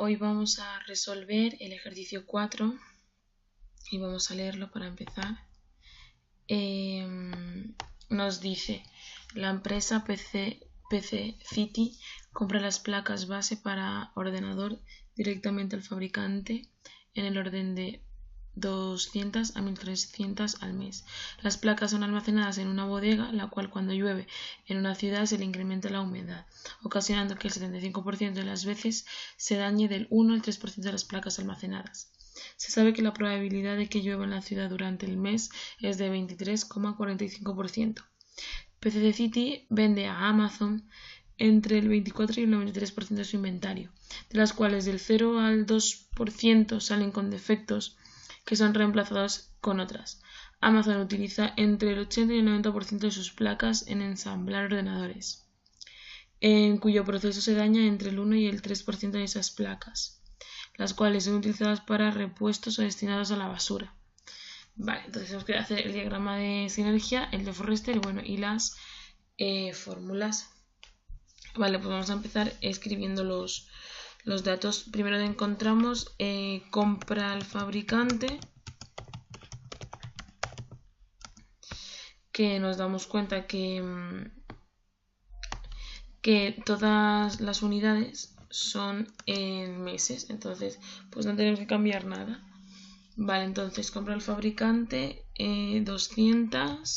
Hoy vamos a resolver el ejercicio 4 y vamos a leerlo para empezar. Nos dice, la empresa PC City compra las placas base para ordenador directamente al fabricante en el orden de 200 a 1300 al mes. Las placas son almacenadas en una bodega, la cual cuando llueve en una ciudad se le incrementa la humedad, ocasionando que el 75% de las veces se dañe del 1 al 3% de las placas almacenadas. Se sabe que la probabilidad de que llueva en la ciudad durante el mes es de 23,45%. PC City vende a Amazon entre el 24 y el 93% de su inventario, de las cuales del 0 al 2% salen con defectos que son reemplazados con otras. Amazon utiliza entre el 80 y el 90% de sus placas en ensamblar ordenadores, en cuyo proceso se daña entre el 1 y el 3% de esas placas, las cuales son utilizadas para repuestos o destinados a la basura. Vale, entonces tenemos que hacer el diagrama de sinergia, el de Forrester y las fórmulas. Vale, pues vamos a empezar escribiendo los datos. Primero encontramos compra al fabricante, que nos damos cuenta que todas las unidades son en meses, entonces pues no tenemos que cambiar nada. Vale, entonces compra al fabricante 200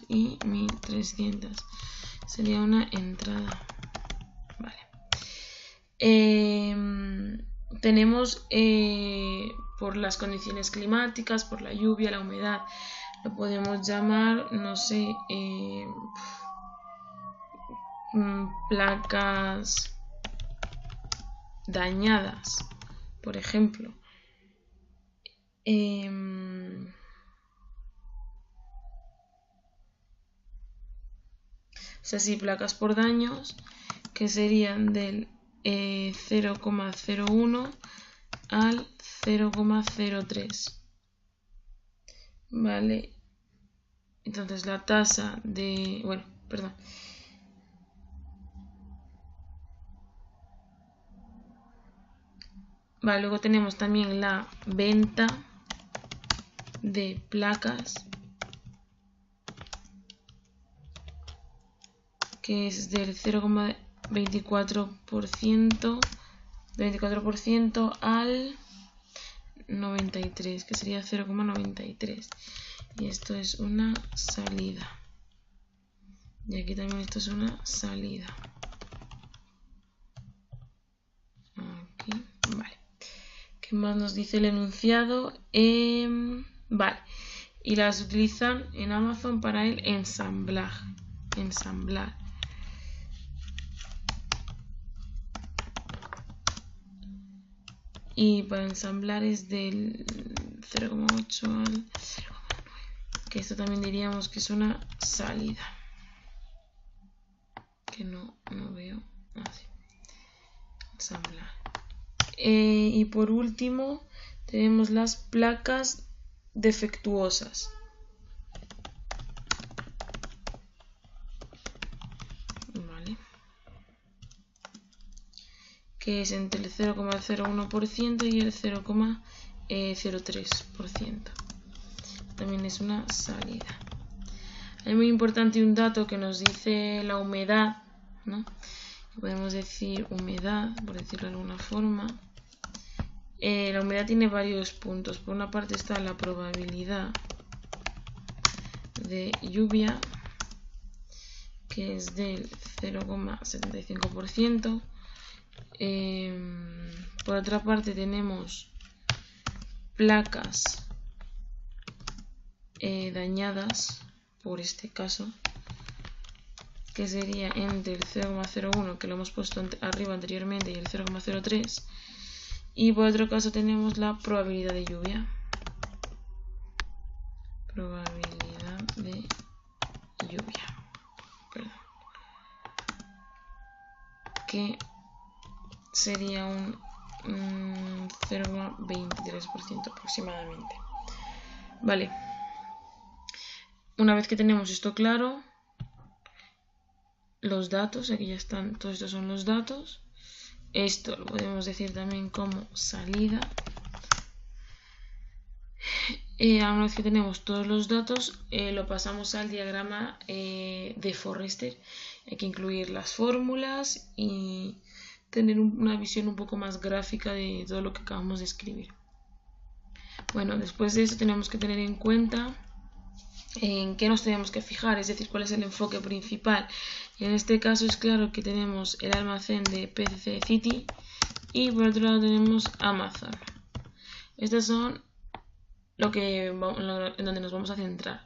y 1300. Sería una entrada. Vale. Tenemos por las condiciones climáticas, por la lluvia, la humedad, lo podemos llamar, no sé, placas dañadas, por ejemplo. O sea, sí, placas por daños, que serían del 0,01 al 0,03. Vale. Entonces la tasa de... Bueno, perdón. Vale, luego tenemos también la venta de placas, que es del 0,24% al 93, que sería 0,93. Y esto es una salida. Y aquí también esto es una salida. Aquí, vale. ¿Qué más nos dice el enunciado? Vale. Y las utilizan en Amazon para el ensamblar. Y para ensamblar es del 0,8 al 0,9. Que esto también diríamos que es una salida. Que no veo. Así. Ensamblar. Y por último tenemos las placas defectuosas. Vale. Que es entre el 0,01% y el 0,03%. También es una salida. Es muy importante un dato que nos dice la humedad, ¿no? Podemos decir humedad, por decirlo de alguna forma. La humedad tiene varios puntos. Por una parte está la probabilidad de lluvia, que es del 0,75%. Por otra parte tenemos placas dañadas, por este caso, que sería entre el 0,01, que lo hemos puesto arriba anteriormente, y el 0,03. Y por otro caso tenemos la probabilidad de lluvia. Probabilidad de lluvia. Perdón. Que sería un 0,23% aproximadamente. Vale. Una vez que tenemos esto claro, los datos, aquí ya están, todos estos son los datos. esto lo podemos decir también como salida. Una vez que tenemos todos los datos, lo pasamos al diagrama de Forrester. Hay que incluir las fórmulas y tener una visión un poco más gráfica de todo lo que acabamos de escribir. Bueno, después de eso tenemos que tener en cuenta en qué nos tenemos que fijar, es decir, cuál es el enfoque principal. Y en este caso es claro que tenemos el almacén de PCCity y por otro lado tenemos Amazon. Estas son en donde nos vamos a centrar.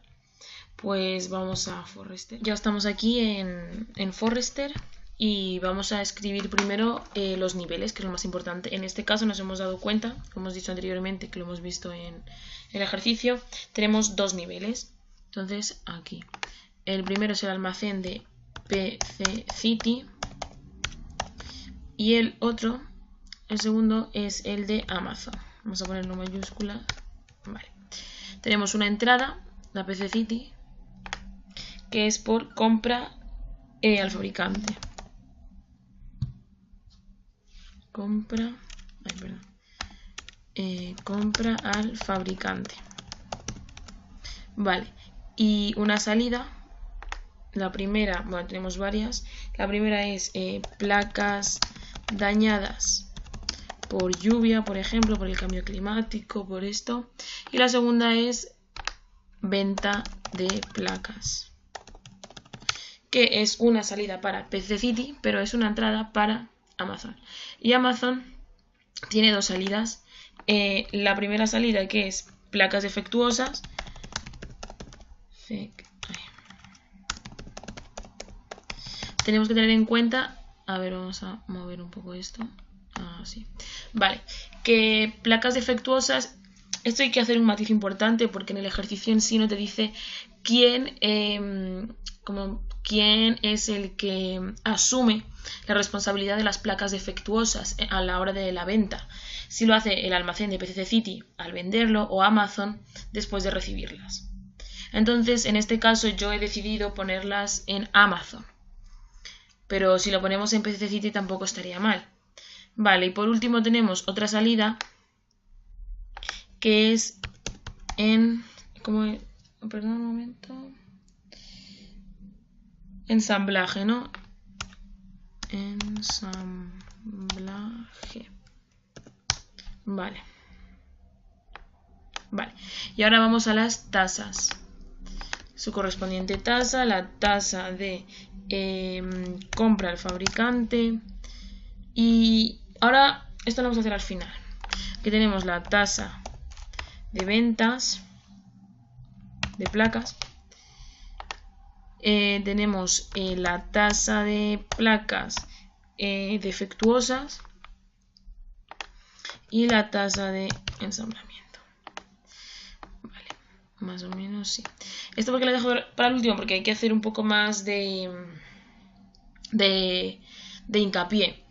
Pues vamos a Forrester. Ya estamos aquí en Forrester y vamos a escribir primero los niveles, que es lo más importante. En este caso nos hemos dado cuenta, como hemos dicho anteriormente, que lo hemos visto en el ejercicio, tenemos dos niveles. Entonces aquí, el primero es el almacén de PCCity y el segundo es el de Amazon. Vamos a ponerlo en mayúsculas. Vale. Tenemos una entrada, la PCCity, que es por compra al fabricante. Compra al fabricante. Vale. Y una salida, la primera, bueno, tenemos varias. La primera es placas dañadas por lluvia, por ejemplo, por el cambio climático, por esto. Y la segunda es venta de placas, que es una salida para PCCity, pero es una entrada para Amazon. Y Amazon tiene dos salidas. La primera salida, que es placas defectuosas. Tenemos que tener en cuenta, a ver, vamos a mover un poco esto. Así. Vale, que placas defectuosas, esto hay que hacer un matiz importante porque en el ejercicio en sí no te dice quién es el que asume la responsabilidad de las placas defectuosas a la hora de la venta. Si lo hace el almacén de PCCity al venderlo o Amazon después de recibirlas. Entonces, en este caso yo he decidido ponerlas en Amazon. Pero si lo ponemos en PCCity tampoco estaría mal. Vale, y por último tenemos otra salida que es perdón un momento. Ensamblaje, ¿no? Ensamblaje. Vale. Vale. Y ahora vamos a las tasas. Su correspondiente tasa, la tasa de compra al fabricante. Y ahora esto lo vamos a hacer al final. Aquí tenemos la tasa de ventas de placas. Tenemos la tasa de placas defectuosas y la tasa de ensamblamiento. Vale, más o menos sí. Esto porque lo dejo para el último, porque hay que hacer un poco más de hincapié.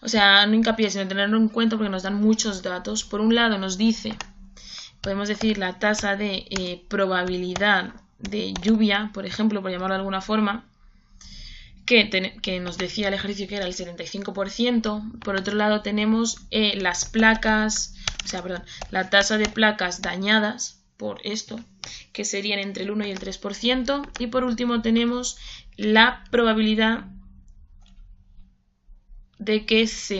O sea, no hincapié, sino tenerlo en cuenta porque nos dan muchos datos. Por un lado nos dice, podemos decir la tasa de probabilidad de lluvia, por ejemplo, por llamarlo de alguna forma, que nos decía el ejercicio que era el 75%. Por otro lado tenemos las placas, la tasa de placas dañadas por esto, que serían entre el 1 y el 3%. Y por último tenemos la probabilidad de que esa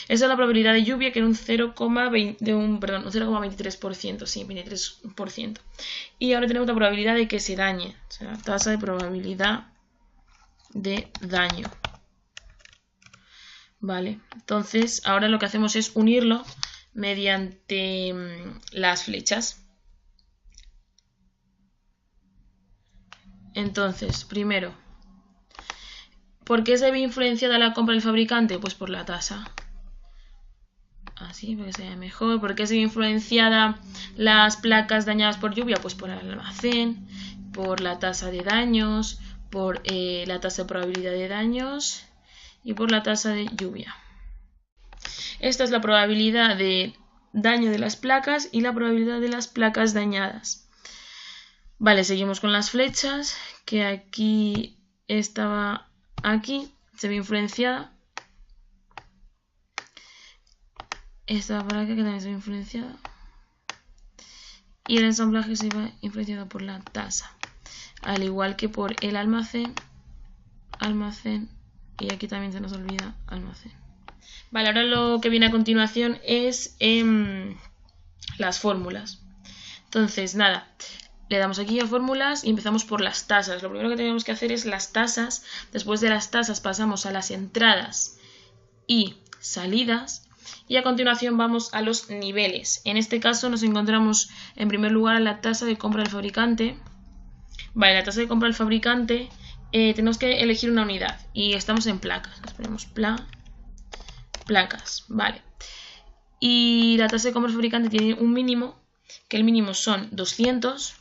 es la probabilidad de lluvia, que era un 0,23%, sí, 23%. Y ahora tenemos la probabilidad de que se dañe, o sea, la tasa de probabilidad de daño. Vale, entonces ahora lo que hacemos es unirlo mediante las flechas. Entonces, primero, ¿por qué se ve influenciada la compra del fabricante? Pues por la tasa. Así, para que se vea mejor. ¿Por qué se ve influenciada las placas dañadas por lluvia? Pues por el almacén, por la tasa de daños, por la tasa de probabilidad de daños y por la tasa de lluvia. Esta es la probabilidad de daño de las placas y la probabilidad de las placas dañadas. Vale, seguimos con las flechas, que aquí estaba aquí, se ve influenciada esta placa que también se ve influenciada. Y el ensamblaje se va influenciado por la tasa. Al igual que por el almacén, y aquí también se nos olvida almacén. Vale, ahora lo que viene a continuación es las fórmulas. Entonces, nada, le damos aquí a fórmulas y empezamos por las tasas. Lo primero que tenemos que hacer es las tasas. Después de las tasas pasamos a las entradas y salidas. Y a continuación vamos a los niveles. En este caso nos encontramos en primer lugar en la tasa de compra del fabricante. Vale, la tasa de compra del fabricante tenemos que elegir una unidad y estamos en placas. Nos ponemos placas, vale. Y la tasa de compra del fabricante tiene un mínimo, que el mínimo son 200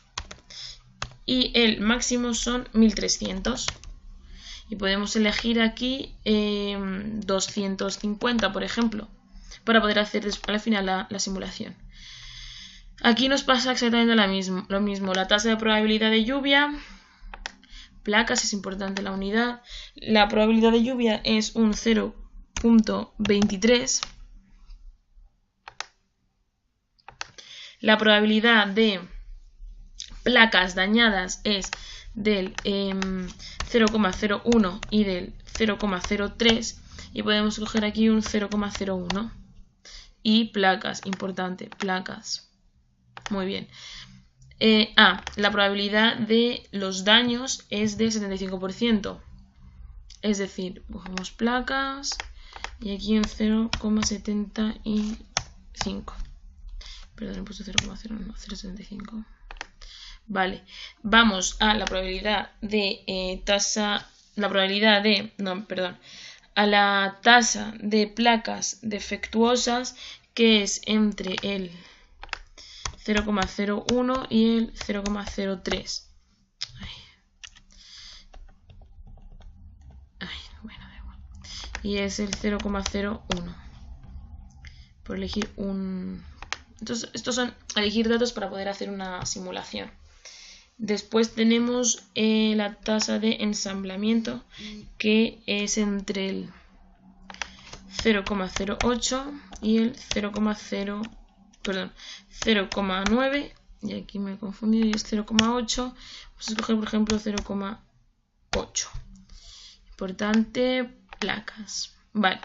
y el máximo son 1300. Y podemos elegir aquí 250, por ejemplo, para poder hacer al final la simulación. Aquí nos pasa exactamente lo mismo. La tasa de probabilidad de lluvia, placas, es importante la unidad. La probabilidad de lluvia es un 0.23. La probabilidad de placas dañadas es del 0,01 y del 0,03. Y podemos coger aquí un 0,01. Y placas, importante, placas. Muy bien. La probabilidad de los daños es de 75%. Es decir, cogemos placas y aquí un 0,75. Perdón, he puesto 0,0, no, 0,75. Vale, vamos a la probabilidad de a la tasa de placas defectuosas, que es entre el 0,01 y el 0,03. Bueno, da igual. Y es el 0,01. Por elegir un... Entonces, estos son elegir datos para poder hacer una simulación. Después tenemos la tasa de ensamblamiento, que es entre el 0,08 y el 0,9, y aquí me he confundido y es 0,8. Vamos a escoger, por ejemplo, 0,8. Importante, placas. Vale,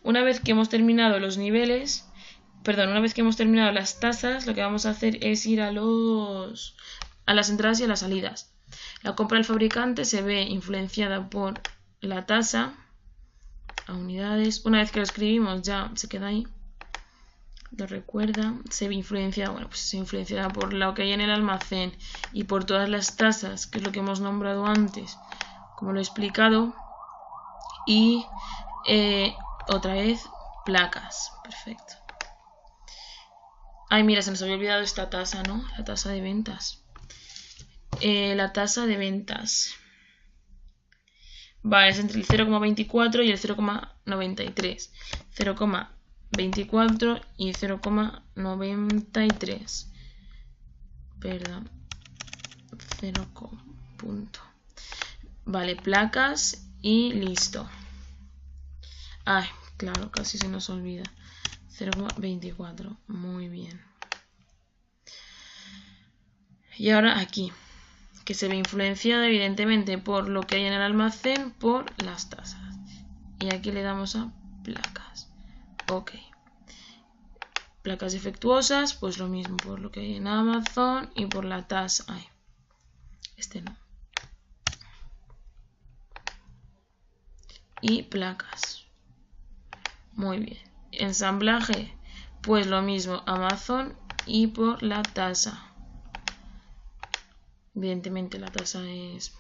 una vez que hemos terminado los niveles, una vez que hemos terminado las tasas, lo que vamos a hacer es ir a las entradas y a las salidas. La compra del fabricante se ve influenciada por la tasa a unidades. Una vez que lo escribimos ya se queda ahí. Lo recuerda. Se ve influenciada, se influenciada por lo que hay en el almacén y por todas las tasas, que es lo que hemos nombrado antes, como lo he explicado. Y otra vez placas. Perfecto. Ay, mira, se nos había olvidado esta tasa, ¿no? La tasa de ventas. La tasa de ventas. Vale, es entre el 0,24 y el 0,93. 0,24 y 0,93. Perdón. 0. Punto. Vale, placas y listo. Ay, claro, casi se nos olvida. 0,24. Muy bien. Y ahora aquí, que se ve influenciada evidentemente por lo que hay en el almacén, por las tasas. Y aquí le damos a placas. Ok. Placas defectuosas, pues lo mismo, por lo que hay en Amazon y por la tasa. Ay, este no. Y placas. Muy bien. Ensamblaje, pues lo mismo, Amazon y por la tasa. Evidentemente la tasa es...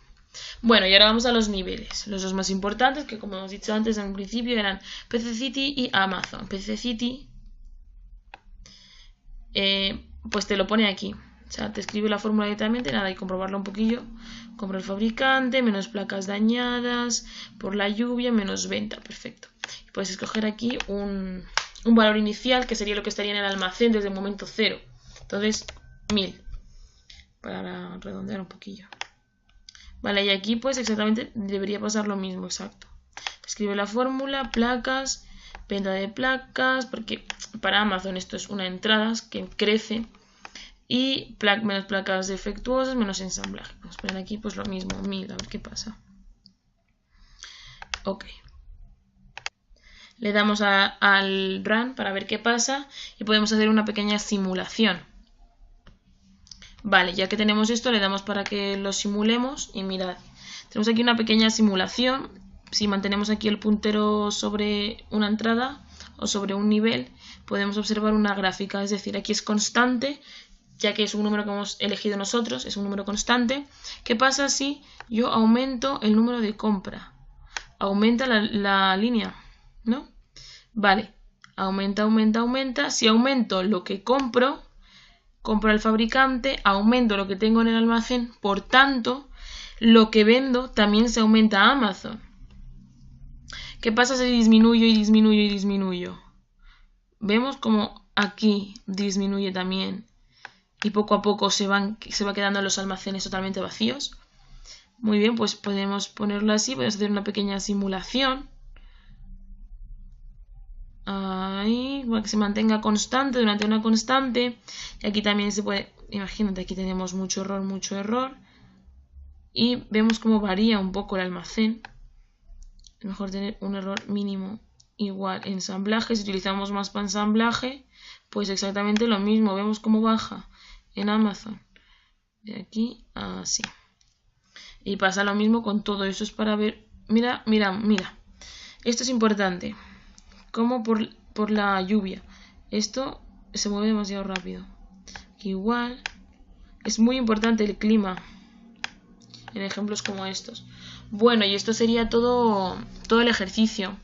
Bueno, y ahora vamos a los niveles. Los dos más importantes, que como hemos dicho antes en un principio, eran PC City y Amazon. PC City, pues te lo pone aquí. O sea, te escribe la fórmula directamente, nada, hay que comprobarlo un poquillo. Compra el fabricante, menos placas dañadas, por la lluvia, menos venta. Perfecto. Y puedes escoger aquí un valor inicial, que sería lo que estaría en el almacén desde el momento 0. Entonces, 1000. Para redondear un poquillo. Vale, y aquí pues exactamente debería pasar lo mismo, exacto. Escribe la fórmula, placas, Venta de placas, porque para Amazon esto es una entrada que crece. Y menos placas defectuosas, menos ensamblaje. Vamos a poner aquí pues lo mismo, 1000, a ver qué pasa. Ok. Le damos al run para ver qué pasa y podemos hacer una pequeña simulación. Vale, ya que tenemos esto, le damos para que lo simulemos y mirad. Tenemos aquí una pequeña simulación. Si mantenemos aquí el puntero sobre una entrada o sobre un nivel, podemos observar una gráfica. Es decir, aquí es constante, ya que es un número que hemos elegido nosotros, es un número constante. ¿Qué pasa si yo aumento el número de compra? Aumenta la línea, ¿no? Vale, aumenta, aumenta, aumenta. Si aumento lo que compro al fabricante, aumento lo que tengo en el almacén, por tanto, lo que vendo también se aumenta a Amazon. ¿Qué pasa si disminuyo y disminuyo y disminuyo? Vemos como aquí disminuye también y poco a poco se va quedando los almacenes totalmente vacíos. Muy bien, pues podemos ponerlo así, podemos hacer una pequeña simulación. Ahí, para que se mantenga constante durante una constante. Y aquí también se puede, imagínate, aquí tenemos mucho error. Y vemos cómo varía un poco el almacén. Es mejor tener un error mínimo. Igual, ensamblaje, si utilizamos más para ensamblaje, pues exactamente lo mismo. Vemos cómo baja en Amazon. De aquí a así. Y pasa lo mismo con todo. Esto es para ver. Mira. Esto es importante. Como por la lluvia. Esto se mueve demasiado rápido. Igual. Es muy importante el clima. En ejemplos como estos. Bueno, y esto sería todo el ejercicio.